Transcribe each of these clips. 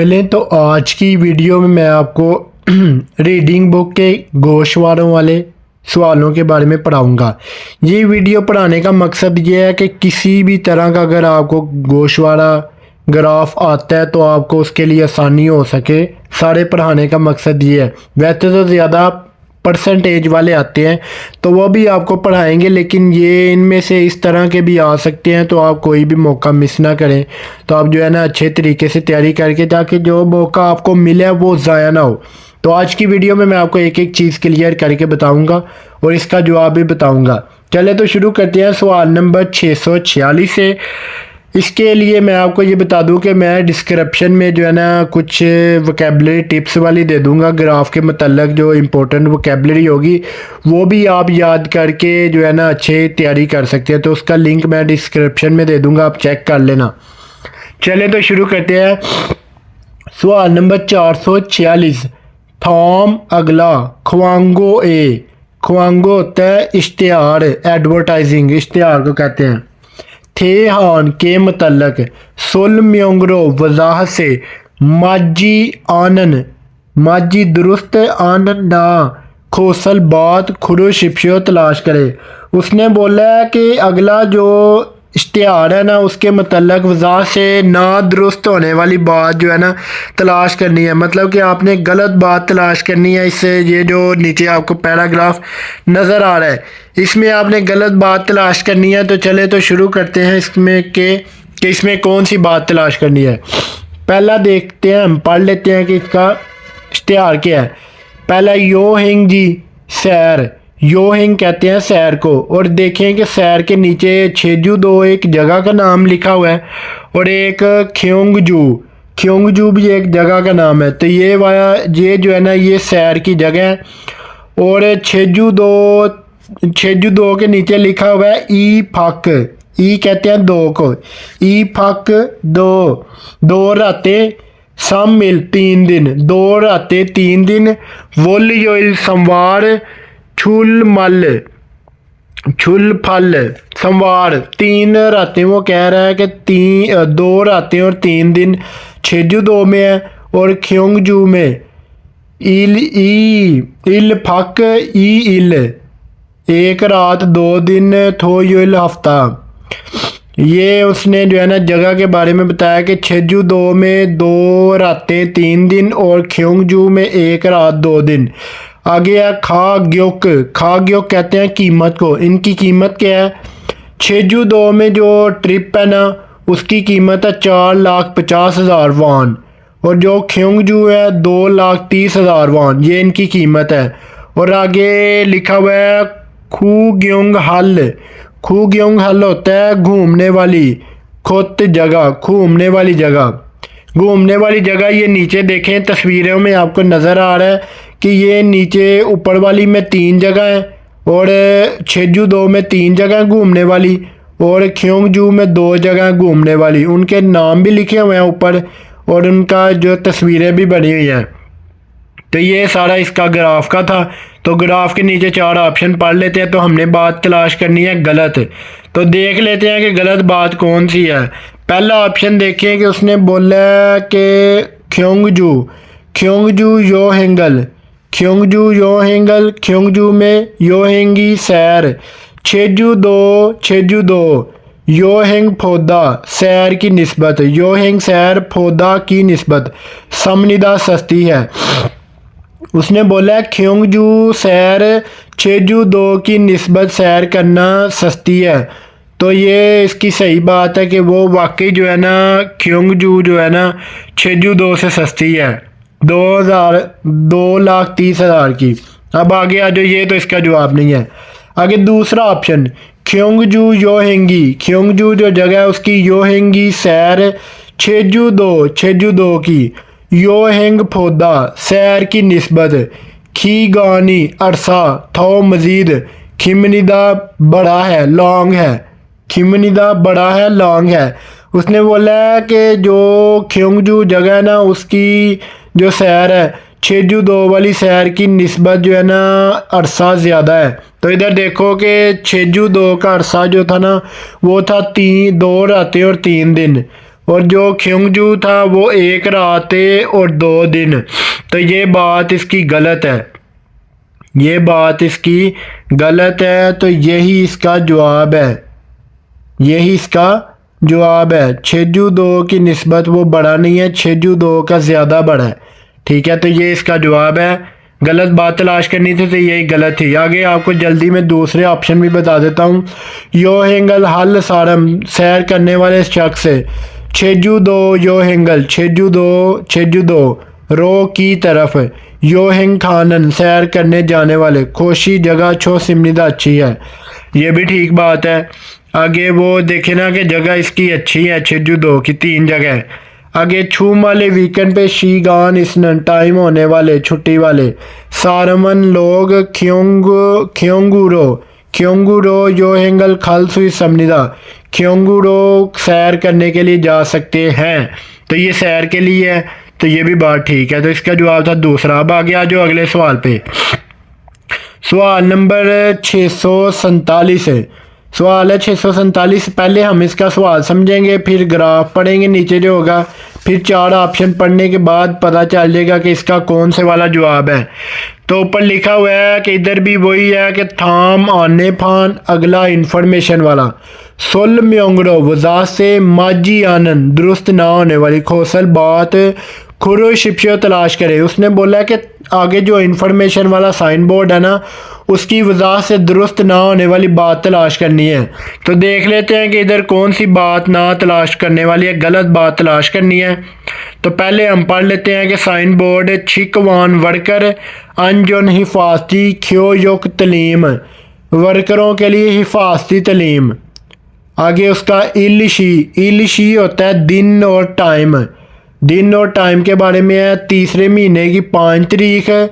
चलें तो आज की वीडियो में मैं आपको रीडिंग बुक के गोशवारों वाले सवालों के बारे में पढ़ाऊंगा। ये वीडियो पढ़ाने का मकसद ये है कि किसी भी तरह का अगर आपको गोशवारा ग्राफ आता है तो आपको उसके लिए आसानी हो सके। सारे पढ़ाने का मकसद ये है। वैसे तो ज़्यादा परसेंटेज वाले आते हैं तो वो भी आपको पढ़ाएंगे, लेकिन ये इनमें से इस तरह के भी आ सकते हैं, तो आप कोई भी मौका मिस ना करें। तो आप जो है ना अच्छे तरीके से तैयारी करके, ताकि जो मौका आपको मिले वो ज़ाया ना हो। तो आज की वीडियो में मैं आपको एक एक चीज़ क्लियर करके बताऊंगा और इसका जवाब भी बताऊंगा। चले तो शुरू करते हैं सवाल नंबर 646 से। इसके लिए मैं आपको ये बता दूं कि मैं डिस्क्रिप्शन में जो है ना कुछ वोकेबलरी टिप्स वाली दे दूंगा। ग्राफ के मतलब जो इम्पोर्टेंट वोकेबलरी होगी वो भी आप याद करके जो है ना अच्छे तैयारी कर सकते हैं। तो उसका लिंक मैं डिस्क्रिप्शन में दे दूंगा, आप चेक कर लेना। चले तो शुरू करते हैं सवाल नंबर 446। थॉम अगला ख्वांगो ए। ख्वांगो होता है इश्तिहार, एडवर्टाइजिंग, इश्तिहार को कहते हैं। थे हान के मतलब सुल म्योंगरो वजाहत से माजी आनन, माजी दुरुस्त आनन ना खोसल बात खुरो शिप्शो तलाश करे। उसने बोला है कि अगला जो इश्तिहार है ना उसके मतलब वजाहत से ना दुरुस्त होने वाली बात जो है ना तलाश करनी है। मतलब कि आपने गलत बात तलाश करनी है। इससे ये जो नीचे आपको पैराग्राफ नज़र आ रहा है इसमें आपने गलत बात तलाश करनी है। तो चले तो शुरू करते हैं इसमें कि इसमें कौन सी बात तलाश करनी है। पहला देखते हैं, हम पढ़ लेते हैं कि इसका इश्तिहार क्या है। पहला यो हिंग जी सैर, यो हिंग कहते हैं सैर को। और देखें कि सैर के नीचे छेजू दो एक जगह का नाम लिखा हुआ है और एक ख्योंगजू, ख्योंगजू भी एक जगह का नाम है। तो ये जो है ना ये सैर की जगह है। और छेजू दो के नीचे लिखा हुआ है ई फक, ई कहते हैं दो को, ई फक दो, दो रातें सम मिल 3 दिन, 2 रातें 3 दिन। वुल योल संवार छुल मल, छुल फल संवार 3 रातें। वो कह रहा है कि 2 रातें और 3 दिन छेजू दो में है और ख्योंगजू में। इल फक ई इल 1 रात 2 दिन थो युल हफ्ता। ये उसने जो है ना जगह के बारे में बताया कि छेजू दो में 2 रातें 3 दिन और ख्योंगजू में 1 रात 2 दिन। आगे है खा ग्योक, खा ग्योक कहते हैं कीमत को। इनकी कीमत क्या है? छेजू दो में जो ट्रिप है ना उसकी कीमत है 4,50,000 वान और जो ख्योंगजू है 2,30,000 वान, ये इनकी कीमत है। और आगे लिखा हुआ है खू ग्योंग हल, खू ग्योंग हल होता है घूमने वाली खुद जगह, घूमने वाली जगह, घूमने वाली जगह। ये नीचे देखें तस्वीरों में आपको नज़र आ रहा है कि ये नीचे ऊपर वाली में 3 जगह हैं और छेजू दो में 3 जगह घूमने वाली और ख्योंगजू में 2 जगह घूमने वाली। उनके नाम भी लिखे हुए हैं ऊपर और उनका जो तस्वीरें भी बनी हुई हैं। तो ये सारा इसका ग्राफ का था। तो ग्राफ के नीचे 4 ऑप्शन पढ़ लेते हैं। तो हमने बात तलाश करनी है गलत। तो देख लेते हैं कि गलत बात कौन सी है। पहला ऑप्शन देखें कि उसने बोला कि ख्योंगजू, ख्योंगजू यो हेंगल, ख्योंगजू यो हेंगल, ख्योंगजू में यो हेंगी सैर। छेजू दो यो हेंग फोदा सैर की निस्बत, यो हेंग सैर फोदा की निस्बत समनिदा सस्ती है। उसने बोला है ख्योंगजू सैर छेजू दो की निस्बत सैर करना सस्ती है। तो ये इसकी सही बात है कि वो वाकई जो है ना ख्योंगजू जो है ना छेजू दो से सस्ती है, 2,30,000 की। अब आगे आ जाओ, ये तो इसका जवाब नहीं है। आगे दूसरा ऑप्शन ख्योंगजू योहेंगी, ख्योंगजू जो जगह है उसकी योहेंगी सैर छेजू दो की, योहेंग फोदा सैर की निस्बत खीगानी अरसा थो मजीद खिमनिदा बड़ा है लॉन्ग है, खिमनिदा बड़ा है लॉन्ग है। उसने बोला है कि जो ख्योंगजू जगह है ना उसकी जो सैर है छेजू दो वाली सैर की निस्बत जो है ना अरसा ज़्यादा है। तो इधर देखो कि छेजू दो का अरसा जो था ना वो था 2 रातें और 3 दिन और जो ख्योंगजू था वो 1 रात और 2 दिन। तो ये बात इसकी गलत है, ये बात इसकी गलत है। तो यही इसका जवाब है, यही इसका जवाब है। छेजू 2 की निस्बत वो बड़ा नहीं है, छेजू 2 का ज़्यादा बड़ा है। ठीक है, तो ये इसका जवाब है। गलत बात तलाश करनी थी तो यही गलत थी। आगे आपको जल्दी में दूसरे ऑप्शन भी बता देता हूँ। योहेंगल हल सारम सैर करने वाले शख्स, छेजू 2 योहेंगल, छेजू दो रो की तरफ, योहेंग खानन सैर करने जाने वाले, खोशी जगह छो सिमनिदा अच्छी है। ये भी ठीक बात है। आगे वो देखे ना कि जगह इसकी अच्छी है, छेजू 2 की 3 जगह है। आगे छूम वाले वीकेंड पे शीगान इसनन टाइम होने वाले छुट्टी वाले, सारमन लोग ख्योंगुरो योहेंगल खल सुई समनिदा, ख्योंगुरो सैर करने के लिए जा सकते हैं। तो ये सैर के लिए है, तो ये भी बात ठीक है। तो इसका जवाब था दूसरा। अब आगे आ जाओ अगले सवाल पे। सवाल नंबर 647 है। सवाल है 647। पहले हम इसका सवाल समझेंगे, फिर ग्राफ पढ़ेंगे नीचे जो होगा, फिर 4 ऑप्शन पढ़ने के बाद पता चल जाएगा कि इसका कौन से वाला जवाब है। तो ऊपर लिखा हुआ है कि इधर भी वही है कि थाम आने फान अगला इंफॉर्मेशन वाला, सुल म्योंगड़ो वजह से माजी आनंद दुरुस्त ना होने वाली, खोसल बात खुरो शिप्शो तलाश करे। उसने बोला कि आगे जो इंफॉर्मेशन वाला साइन बोर्ड है ना, उसकी वजह से दुरुस्त ना होने वाली बात तलाश करनी है। तो देख लेते हैं कि इधर कौन सी बात ना तलाश करने वाली है, गलत बात तलाश करनी है। तो पहले हम पढ़ लेते हैं कि साइन बोर्ड छिकवान वर्कर अनजुन हिफाजती ख्यो युक तलीम, वर्करों के लिए हिफाजती तलीम। आगे उसका इलशी होता है दिन और टाइम, दिन और टाइम के बारे में है। तीसरे महीने की 5 तारीख है,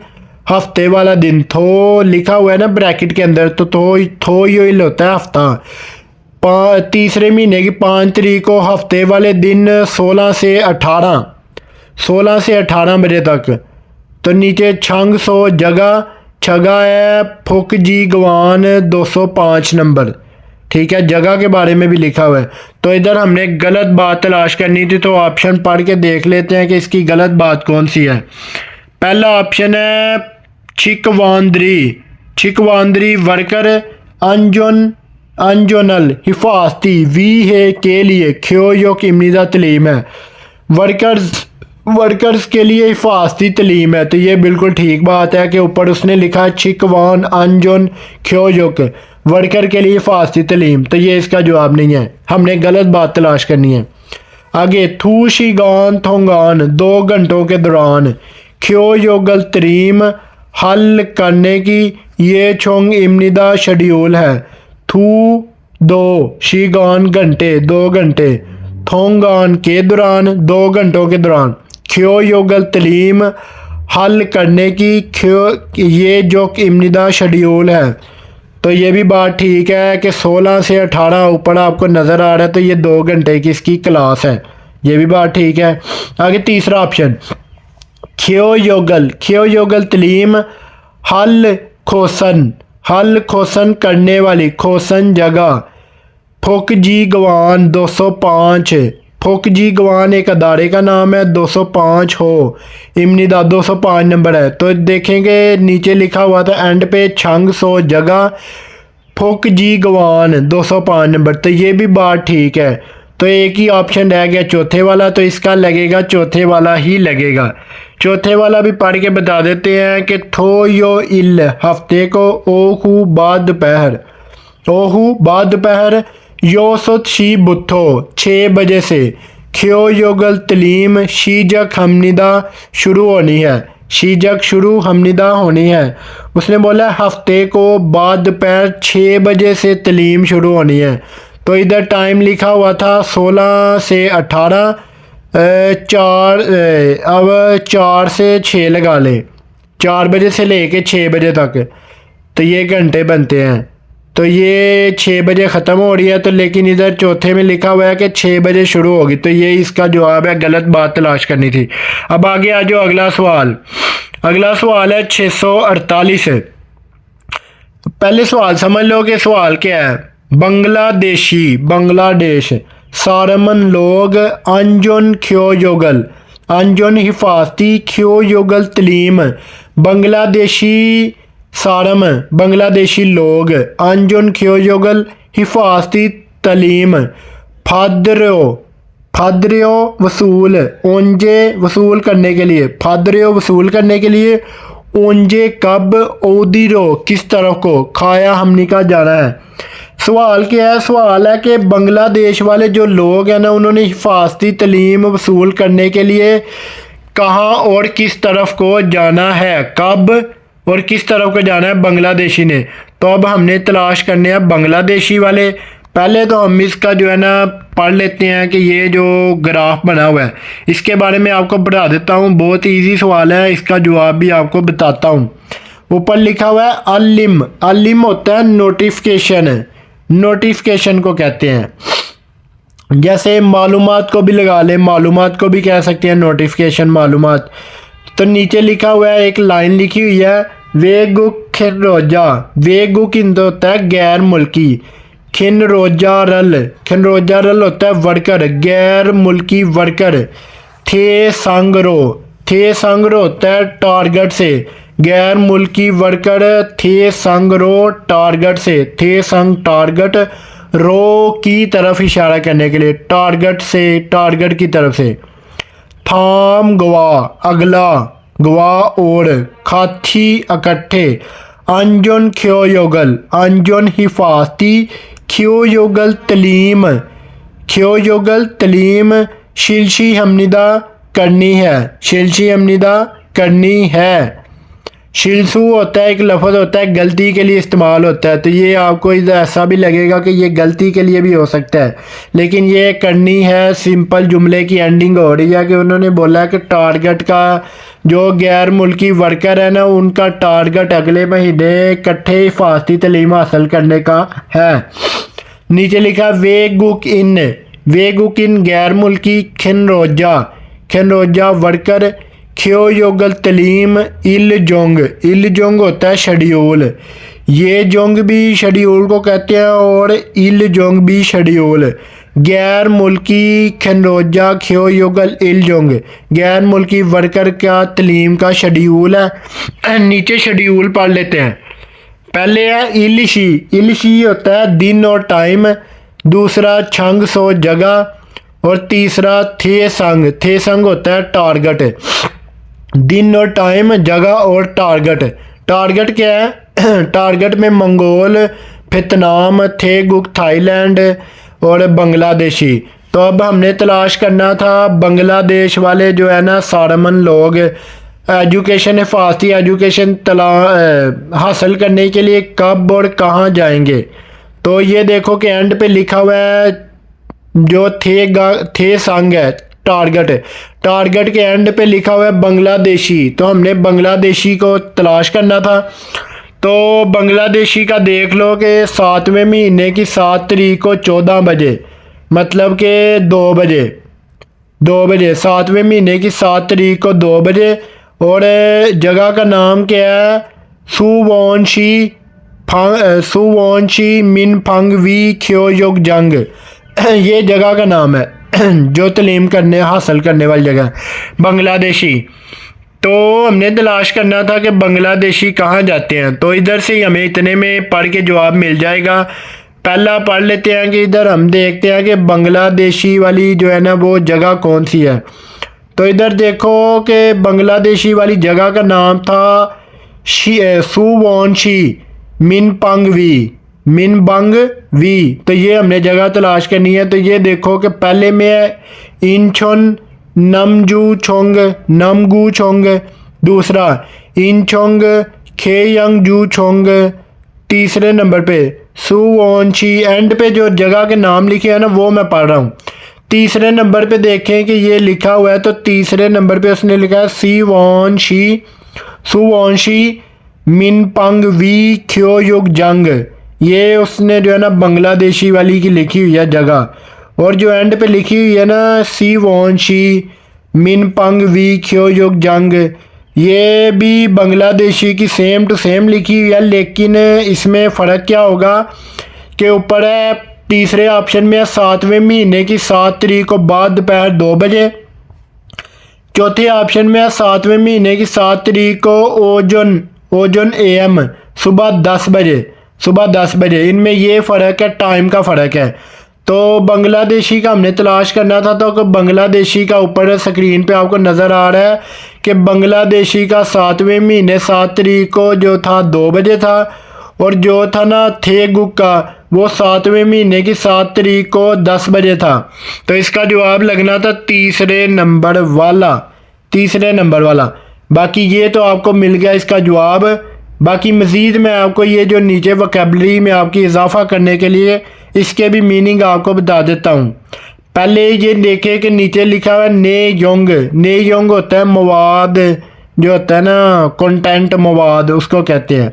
हफ्ते वाला दिन थो लिखा हुआ है ना ब्रैकेट के अंदर, तो थो इल होता है हफ्ता। तीसरे महीने की 5 तारीख को हफ्ते वाले दिन 16 से 18 बजे तक। तो नीचे छंग सो जगह छगा है फुक जी गवान 205 नंबर। ठीक है, जगह के बारे में भी लिखा हुआ है। तो इधर हमने गलत बात तलाश करनी थी, तो ऑप्शन पढ़ के देख लेते हैं कि इसकी गलत बात कौन सी है। पहला ऑप्शन है छिकवांदरी वर्कर अंजोनल हिफाजती वी है के लिए ख्यो योग इमनीदा तलीम है, वर्कर्स के लिए हिफाजती तलीम है। तो ये बिल्कुल ठीक बात है कि ऊपर उसने लिखा छिकवान अंजोन ख्यो योग वर्कर के लिए हिफाजती तलीम। तो ये इसका जवाब नहीं है, हमने गलत बात तलाश करनी है। आगे थू शीगान थोंगान 2 घंटों के दौरान ख्यो योगल तरीम हल करने की ये छोंग इमनिदा शेड्यूल है। थू 2 शीगान घंटे 2 घंटे, थोंगान के दौरान 2 घंटों के दौरान, ख्यो योगल तलीम हल करने की ख्यो ये जो इमनिदा शेड्यूल है। तो ये भी बात ठीक है कि 16 से 18 ऊपर आपको नज़र आ रहा है, तो ये 2 घंटे की इसकी क्लास है। ये भी बात ठीक है। आगे तीसरा ऑप्शन ख्यो योगल तलीम हल खोसन करने वाली, खोसन जगह, फुक जी गवान 205, फुक जी गवान एक अदारे का नाम है, 205 हो इमनिदा 205 नंबर है। तो देखेंगे नीचे लिखा हुआ था एंड पे छंग सो जगह फुक जी गवान 205 नंबर। तो ये भी बात ठीक है। तो एक ही ऑप्शन रह गया चौथे वाला, तो इसका लगेगा चौथे वाला ही लगेगा। चौथे वाला भी पढ़ के बता देते हैं कि थो यो इल हफ्ते को ओहू बाद दोपहर यो सुत शी बुथो 6 बजे से ख्यो योगल तलीम शीजक हमनिदा शुरू होनी है, शीजक शुरू हमनिदा होनी है। उसने बोला हफ्ते को बाद दोपहर 6 बजे से तलीम शुरू होनी है। तो इधर टाइम लिखा हुआ था 16 से 18, 4 से 6 लगा लें, 4 बजे से लेके 6 बजे तक, तो ये घंटे बनते हैं। तो ये 6 बजे ख़त्म हो रही है, तो लेकिन इधर चौथे में लिखा हुआ है कि 6 बजे शुरू होगी। तो ये इसका जवाब है, गलत बात तलाश करनी थी। अब आगे आ जाओ अगला सवाल। अगला सवाल है 648। पहले सवाल समझ लो कि सवाल क्या है। बांग्लादेश सारमन लोग अंजुन ख्यो योगल, अंजुन हिफाजती ख्यो योगल तलीम, बांग्लादेशी सारम बांग्लादेशी लोग, अंजुन ख्यो योगल हिफाजती तलीम, फादरो फादरियो वसूल, ओंजे वसूल करने के लिए, फादरियो वसूल करने के लिए, ओंजे कब, ओदिरो किस तरफ को, खाया हमनी का जाना है। सवाल क्या है? सवाल है कि बांग्लादेश वाले जो लोग हैं ना, उन्होंने हिफाजती तलीम वसूल करने के लिए कहाँ और किस तरफ को जाना है, कब और किस तरफ को जाना है बांग्लादेशी ने। तो अब हमने तलाश करने हैं बांग्लादेशी वाले। पहले तो हम इसका जो है ना पढ़ लेते हैं कि ये जो ग्राफ बना हुआ है इसके बारे में आपको बता देता हूँ। बहुत इजी सवाल है, इसका जवाब भी आपको बताता हूँ। ऊपर लिखा हुआ है अलिम, अलिम होता है नोटिफिकेशन, नोटिफिकेशन को कहते हैं। जैसे मालूमात को भी लगा ले, मालूमात को भी कह सकते हैं नोटिफिकेशन, मालूमात। तो नीचे लिखा हुआ है, एक लाइन लिखी हुई है, वेगुक खिनरोजा, वेगुक होता है गैर मुल्की, खिनरोजारल, खिनरोजारल होता है वर्कर, गैर मुल्की वर्कर। थे संगरो, थे संगरो होता है टारगेट से, गैर मुल्की वर्कर थे संगरो टारगेट से, थे संग टारगेट, रो की तरफ इशारा करने के लिए, टारगेट से, टारगेट की तरफ से। थाम गवा अगला, गवा और, खाथी इकट्ठे, अंजुन ख्यो योगल, अंजुन हिफाजती ख्यो योगल तलीम, ख्यो योगल तलीम, शिलशी हमनिदा करनी है, शिलशी हमनिदा करनी है। शिलसू होता है एक लफ्ज़ होता है गलती के लिए इस्तेमाल होता है, तो ये आपको ऐसा भी लगेगा कि ये गलती के लिए भी हो सकता है, लेकिन ये करनी है सिंपल जुमले की एंडिंग हो रही है कि उन्होंने बोला है कि टारगेट का जो गैर मुल्की वर्कर है ना, उनका टारगेट अगले महीने इकट्ठे हिफाजती तलीम हासिल करने का है। नीचे लिखा वेगुक इन, वेगुक इन गैर मुल्की खिनरोजा, खिनरोजा वर्कर, ख्यो योगल तलीम, इल जोंग, इल जोंग होता है शेड्यूल, ये जोंग भी शेड्यूल को कहते हैं और इल जोंग भी शेड्यूल। गैर मुल्की खनरोजा ख्यो योगल इल जोंग, गैर मुल्की वर्कर का तलीम का शेड्यूल है। नीचे शेड्यूल पढ़ लेते हैं। पहले है इलशी, इलशी होता है दिन और टाइम, दूसरा छंग सो जगह और तीसरा थे संग होता है टारगेट। दिन और टाइम, जगह और टारगेट। टारगेट क्या है? टारगेट में मंगोल, वियतनाम, थेगुक थाईलैंड और बांग्लादेशी। तो अब हमने तलाश करना था बांग्लादेश वाले जो है ना सारमन लोग एजुकेशन, हिफाजती एजुकेशन हासिल करने के लिए कब और कहाँ जाएंगे। तो ये देखो कि एंड पे लिखा हुआ है जो थे संग है टारगेट, टारगेट के एंड पे लिखा हुआ है बांग्लादेशी, तो हमने बांग्लादेशी को तलाश करना था। तो बांग्लादेशी का देख लो कि 7वें महीने की 7 तारीख को 14 बजे, मतलब कि 2 बजे 7वें महीने की 7 तारीख को 2 बजे। और जगह का नाम क्या है? सुवॉन्शी मिन फंग वी ख्यो योग जंग, ये जगह का नाम है जो तलीम करने हासिल करने वाली जगह बांग्लादेशी। तो हमने तलाश करना था कि बांग्लादेशी कहाँ जाते हैं, तो इधर से ही हमें इतने में पढ़ के जवाब मिल जाएगा। पहला पढ़ लेते हैं कि इधर हम देखते हैं कि बांग्लादेशी वाली जो है ना वो जगह कौन सी है। तो इधर देखो कि बांग्लादेशी वाली जगह का नाम था सुवॉन्शी मिनपंग वी। तो ये हमने जगह तलाश करनी है। तो ये देखो कि पहले में है इंचोन नमगू छोंग, दूसरा इंचोंग खेयंगजू छोंग, तीसरे नंबर पे सुवॉन्शी। एंड पे जो जगह के नाम लिखे हैं ना वो मैं पढ़ रहा हूँ। तीसरे नंबर पे देखें कि ये लिखा हुआ है, तो तीसरे नंबर पे उसने लिखा है सुवॉन्शी मिनपंग वी ख्यो युग जंग। ये उसने जो है ना बांग्लादेशी वाली की लिखी हुई है जगह। और जो एंड पे लिखी हुई है ना सुवॉन्शी मिनपंग वी ख्यो युग जंग, ये भी बांग्लादेशी की सेम टू सेम लिखी हुई है, लेकिन इसमें फ़र्क क्या होगा कि ऊपर है तीसरे ऑप्शन में है 7वें महीने की 7 तारीख को बाद दोपहर 2 बजे। चौथे ऑप्शन में है 7वें महीने की 7 तारीख को ओजन AM सुबह 10 बजे। इनमें ये फ़र्क है, टाइम का फ़र्क है। तो बांग्लादेशी का हमने तलाश करना था, तो बांग्लादेशी का ऊपर स्क्रीन पे आपको नज़र आ रहा है कि बांग्लादेशी का 7वें महीने 7 तारीख को जो था 2 बजे था, और जो था ना थेगुक का वो 7वें महीने की 7 तारीख को 10 बजे था। तो इसका जवाब लगना था तीसरे नंबर वाला। बाकी ये तो आपको मिल गया इसका जवाब। बाकी मज़ीद मैं आपको ये जो नीचे वोकैबुलरी में आपकी इजाफा करने के लिए इसके भी मीनिंग आपको बता देता हूँ। पहले ये देखें कि नीचे लिखा हुआ है ने योंग होता है मवाद, जो होता है ना कंटेंट मवाद, उसको कहते हैं।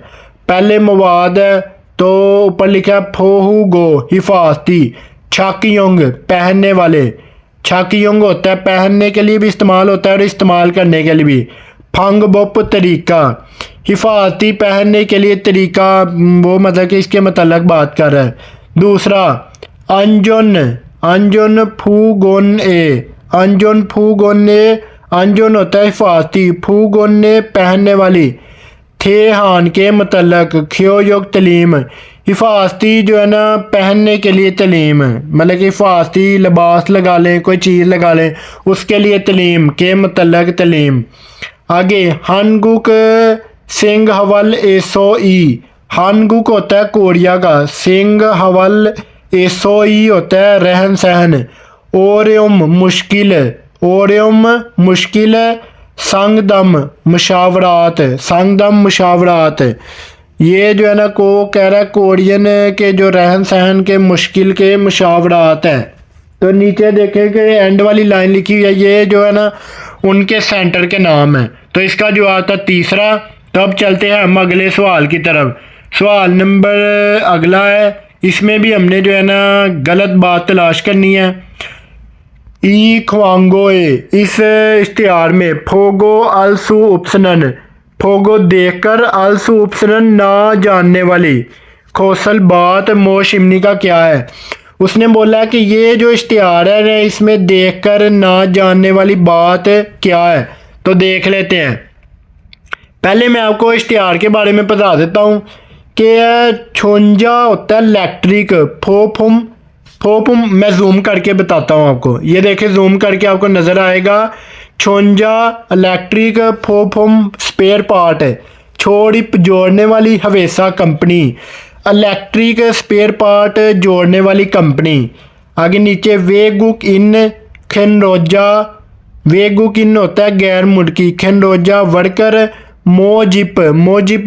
पहले मवाद है तो ऊपर लिखा है फोहू गो हिफाजती, छाकियोंग पहनने वाले, छाकियोंग होता है पहनने के लिए भी इस्तेमाल होता है और इस्तेमाल करने के लिए भी। फंग बोप तरीका, हिफाजती पहनने के लिए तरीका, वो मतलब कि इसके मतलब बात कर रहा है। दूसरा अंजन फूगोन ए, अंजन होता है हिफाजती, फूगोन पहनने वाली, थे हान के मतलब ख्योयोग तलीम, हिफाजती जो है ना पहनने के लिए तलीम, मतलब कि हिफाजती लिबास लगा लें, कोई चीज़ लगा लें उसके लिए तलीम के मतलब तलीम। आगे हानगुक सिंग हवल एसोई, हानगुक होता है कोरिया का, सिंग हवल एसोई होता है रहन सहन, ओरियम मुश्किल, संगदम मुशावरात, ये जो है ना को कह रहा है कोरियन के जो रहन सहन के मुश्किल के मुशावरात हैं। तो नीचे देखें कि एंड वाली लाइन लिखी हुई है, ये जो है ना उनके सेंटर के नाम है। तो इसका जवाब था तीसरा। तो अब चलते हैं हम अगले सवाल की तरफ। सवाल नंबर अगला है, इसमें भी हमने जो है ना गलत बात तलाश करनी है। ई ख्वांगोए, इस इश्तिहार में फोगो अलसू उपसनन, फोगो देखकर अलसू उपसनन ना जानने वाली, खोसल बात मोशिमनी का क्या है। उसने बोला कि ये जो इश्तिहार है इसमें देखकर ना जानने वाली बात क्या है। तो देख लेते हैं। पहले मैं आपको इश्तिहार के बारे में बता देता हूँ कि छोंजा होता है इलेक्ट्रिक, फोपुम मैं जूम करके बताता हूँ आपको। ये देखें जूम करके आपको नज़र आएगा, छोंजा इलेक्ट्रिक, फोपुम स्पेयर पार्ट है, छोड़िप जोड़ने वाली, हवेसा कंपनी, इलेक्ट्रिक स्पेयर पार्ट जोड़ने वाली कंपनी। आगे नीचे वेगुक इन खनरोजा, वेगुक इन होता है गैर मुल्की, खनरोजा वर्कर, मोजिप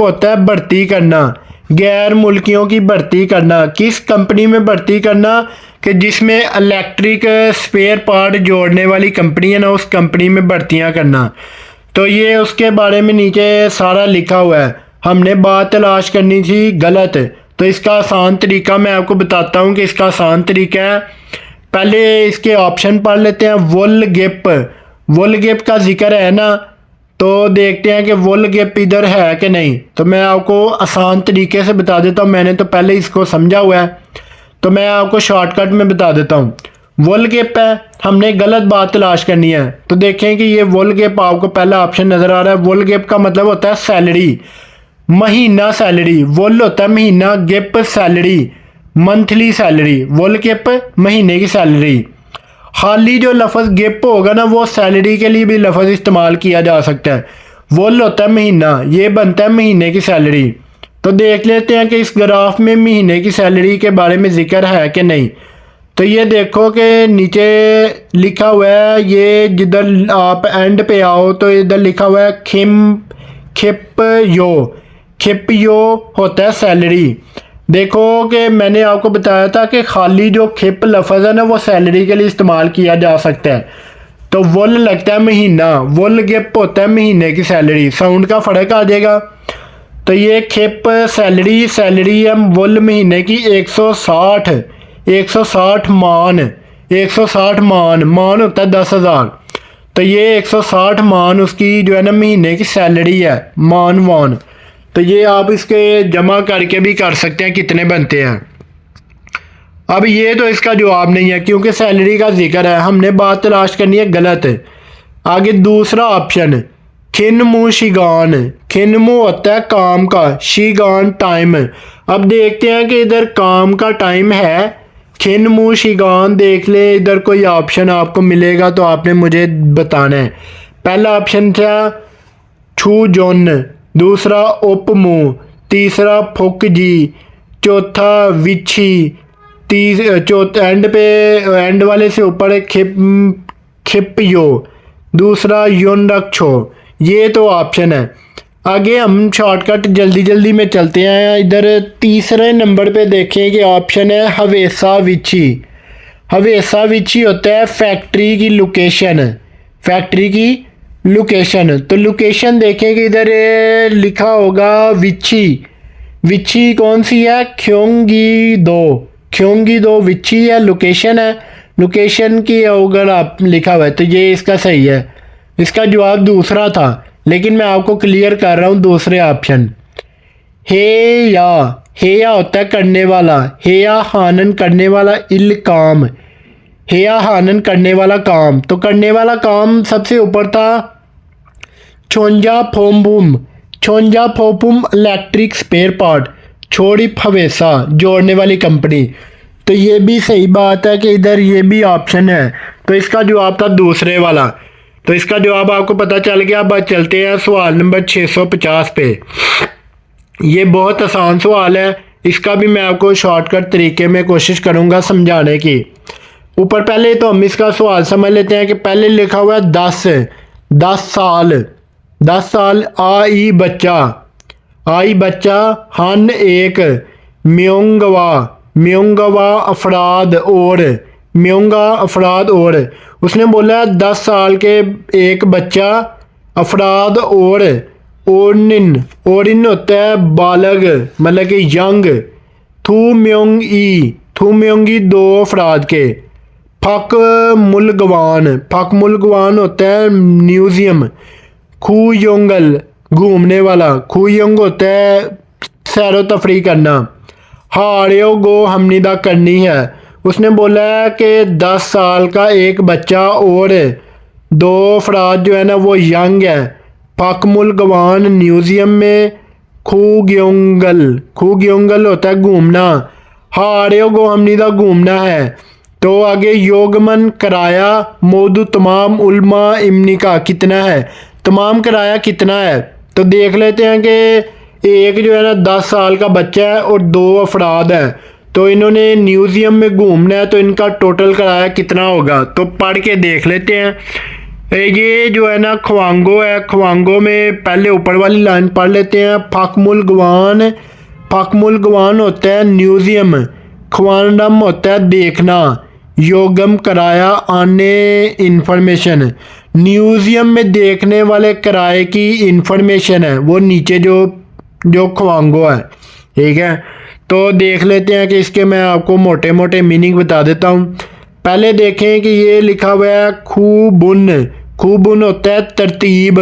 होता है भर्ती करना, गैर मुल्कियों की भर्ती करना। किस कंपनी में भर्ती करना कि जिसमें इलेक्ट्रिक स्पेयर पार्ट जोड़ने वाली कंपनी है ना, उस कंपनी में भर्तियां करना। तो ये उसके बारे में नीचे सारा लिखा हुआ है। हमने बात तलाश करनी थी गलत। तो इसका आसान तरीका मैं आपको बताता हूँ कि इसका आसान तरीका है। पहले इसके ऑप्शन पढ़ लेते हैं। वुल गेप का जिक्र है ना, तो देखते हैं कि वुल गेप इधर है कि नहीं। तो मैं आपको आसान तरीके से बता देता हूँ, मैंने तो पहले इसको समझा हुआ है, तो मैं आपको शॉर्टकट में बता देता हूँ। वुल गेप है, हमने गलत बात तलाश करनी है। तो देखें कि ये वुल गेप आपको पहला ऑप्शन नज़र आ रहा है। वुल गेप का मतलब होता है सैलरी, महीना सैलरी। वुल होता है महीना, गेप सैलरी, मंथली सैलरी। वुल गेप महीने की सैलरी। खाली जो लफ्ज़ गेप होगा ना, वो सैलरी के लिए भी लफ्ज़ इस्तेमाल किया जा सकता है। वुल होता है महीना, ये बनता है महीने की सैलरी। तो देख लेते हैं कि इस ग्राफ में महीने की सैलरी के बारे में जिक्र है कि नहीं। तो ये देखो कि नीचे लिखा हुआ है, ये जिधर आप एंड पे आओ तो इधर लिखा हुआ है खिप यो होता है सैलरी। देखो कि मैंने आपको बताया था कि खाली जो खिप लफ्ज़ है ना, वो सैलरी के लिए इस्तेमाल किया जा सकता है। तो वुल लगता है महीना, वुल गेप होता है महीने की सैलरी, साउंड का फ़र्क आ जाएगा। तो ये खिप सैलरी है वुल महीने की 160 मान होता है 10,000। तो ये 160 मान उसकी जो है ना महीने की सैलरी है, मान। तो ये आप इसके जमा करके भी कर सकते हैं कितने बनते हैं। अब ये तो इसका जवाब नहीं है क्योंकि सैलरी का जिक्र है, हमने बात तलाश करनी है गलत। आगे दूसरा ऑप्शन खिनमु शिगान, खिनमु होता है काम का, शिगान टाइम। अब देखते हैं कि इधर काम का टाइम है, खिनमु शिगान देख ले, इधर कोई ऑप्शन आपको मिलेगा तो आपने मुझे बताना है। पहला ऑप्शन था छू जोन, दूसरा उपमु, तीसरा फुक जी, चौथा विछी, चौथा एंड वाले से ऊपर है खिपयो, दूसरा योन रक्षो। ये तो ऑप्शन है। आगे हम शॉर्टकट जल्दी जल्दी में चलते हैं। इधर तीसरे नंबर पे देखें कि ऑप्शन है हवेसा विची। हवेसा विची होता है फैक्ट्री की लोकेशन, फैक्ट्री की लोकेशन। तो लोकेशन देखें कि इधर लिखा होगा विची, विची कौन सी है, ख्योंगी दो, ख्योंगी दो विची है, लोकेशन है। लोकेशन की अगर आप लिखा हुआ है तो ये इसका सही है। इसका जवाब दूसरा था, लेकिन मैं आपको क्लियर कर रहा हूँ दूसरे ऑप्शन। हेया होता है करने वाला, हेया हानन करने वाला, इल काम, हेया हानन करने वाला काम। तो करने वाला काम सबसे ऊपर था छोंजा फोम्बुम, छोंजा फोपुम इलेक्ट्रिक स्पेयर पार्ट, छोड़ी फवेसा जोड़ने वाली कंपनी। तो ये भी सही बात है कि इधर ये भी ऑप्शन है। तो इसका जवाब था दूसरे वाला। तो इसका जवाब आपको पता चल गया। अब चलते हैं सवाल नंबर 650 पे। ये बहुत आसान सवाल है, इसका भी मैं आपको शॉर्टकट तरीके में कोशिश करूँगा समझाने की। ऊपर पहले तो हम इसका सवाल समझ लेते हैं कि पहले लिखा हुआ है 10 साल, 10 साल, आई बच्चा, आई बच्चा, हन एक, म्योंगवा, म्योंगवा अफराद और, म्योंगा अफराद और। उसने बोला 10 साल के एक बच्चा, अफराद और, ओरिन, ओरिन होता है बालग मतलब कि यंग, थू म्योंगी, थू म्योंगी दो अफराद के, फक मुलगवान, फक मुलगवान होता है म्यूज़ियम, खू योंगल घूमने वाला, खू योंग होता है सैरो तफरी करना, हाड़ियो गो हमनिदा करनी है। उसने बोला है कि 10 साल का एक बच्चा और दो अफराद जो है ना वो यंग है, फकमुल गवान म्यूज़ियम में, खूग्योंगल, खूग्योंगल होता है घूमना, हाड़ियो गो हमनिदा घूमना है। तो आगे योगमन कराया मौदू तमाम उल्मा इमनी का कितना है, तमाम कराया कितना है। तो देख लेते हैं कि एक जो है ना 10 साल का बच्चा है और दो अफराद हैं, तो इन्होंने म्यूज़ियम में घूमना है, तो इनका टोटल कराया कितना होगा। तो पढ़ के देख लेते हैं। ये जो है ना ख्वांगो है, ख्वांगो में पहले ऊपर वाली लाइन पढ़ लेते हैं। फकमुल गवान, फकमुल गवान होता है म्यूज़ियम, ख्वानडम होता है देखना, योगम कराया आने इंफॉर्मेशन, म्यूज़ियम में देखने वाले किराए की इंफॉर्मेशन है वो नीचे जो ख्वांगो है, ठीक है। तो देख लेते हैं कि इसके मैं आपको मोटे मोटे मीनिंग बता देता हूँ। पहले देखें कि ये लिखा हुआ है खूबुन, खूबुन होता है तरतीब,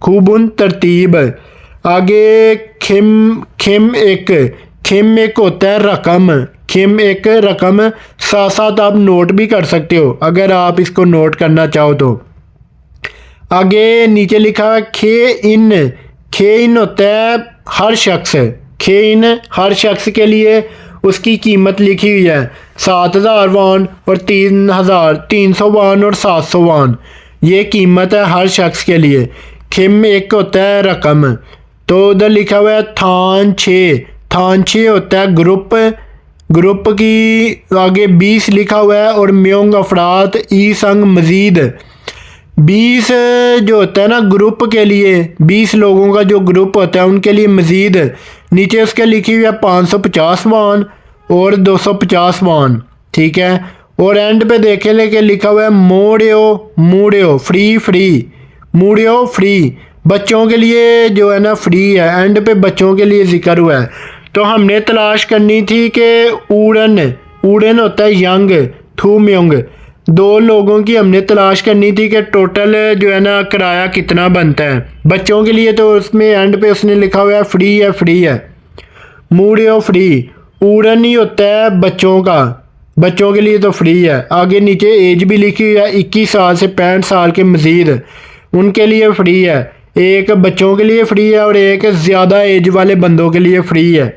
खूबुन तरतीब। आगे खिम, खिम एक, खिम एक होता है रकम, खिम एक रकम। साथ साथ आप नोट भी कर सकते हो अगर आप इसको नोट करना चाहो तो। आगे नीचे लिखा है खे इन, खे इन होता है हर शख्स, खे इन हर शख्स के लिए उसकी कीमत लिखी हुई है 7,000 वान और 3,300 वान और 700 वान, ये कीमत है हर शख्स के लिए। खिम एक होता है रकम। तो उधर लिखा हुआ है थान 6, थान 6 होता है ग्रुप, ग्रुप की आगे 20 लिखा हुआ है और म्योंग अफराद ई संग मज़ीद, 20 जो होता है ना ग्रुप के लिए, 20 लोगों का जो ग्रुप होता है उनके लिए मज़ीद। नीचे उसके लिखी हुई है 550 वान और 250 वान, ठीक है। और एंड पे देखे लेके लिखा हुआ है मोड़ियो, मूडियो फ्री, फ्री मूडियो फ्री, बच्चों के लिए जो है ना फ्री है, एंड पे बच्चों के लिए जिक्र हुआ है। तो हमने तलाश करनी थी कि उड़न, उड़न होता है यंग, थू म्योंग, दो लोगों की हमने तलाश करनी थी कि टोटल जो है ना किराया कितना बनता है बच्चों के लिए। तो उसमें एंड पे उसने लिखा हुआ है फ्री है, फ्री है, मूडियो फ्री। उड़न ही होता है बच्चों का, बच्चों के लिए तो फ्री है। आगे नीचे एज भी लिखी हुई है, 21 साल से 65 साल के मज़ीद उनके लिए फ्री है। एक बच्चों के लिए फ्री है और एक ज़्यादा एज वाले बंदों के लिए फ्री है।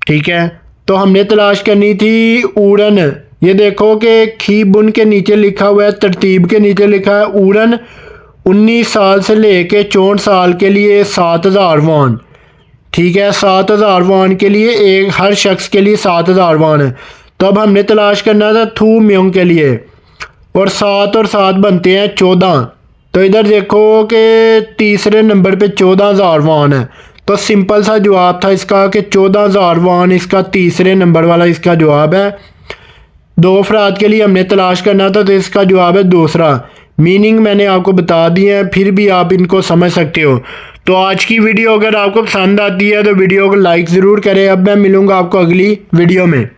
ठीक है, तो हमने तलाश करनी थी उड़न। ये देखो कि खी बुन के नीचे लिखा हुआ है, तरतीब के नीचे लिखा है उड़न 19 साल से लेके 64 साल के लिए 7000 वान। ठीक है, 7000 वान के लिए एक हर शख्स के लिए 7000 वान है। तो अब हमने तलाश करना था थू म्योंग के लिए, और 7 बनते हैं 14। तो इधर देखो कि तीसरे नंबर पे 14000 वान है। तो सिंपल सा जवाब था इसका कि 14000 वान इसका तीसरे नंबर वाला इसका जवाब है। दो अफराद के लिए हमने तलाश करना था, तो इसका जवाब है दूसरा। मीनिंग मैंने आपको बता दिए हैं, फिर भी आप इनको समझ सकते हो। तो आज की वीडियो अगर आपको पसंद आती है तो वीडियो को लाइक ज़रूर करें। अब मैं मिलूँगा आपको अगली वीडियो में।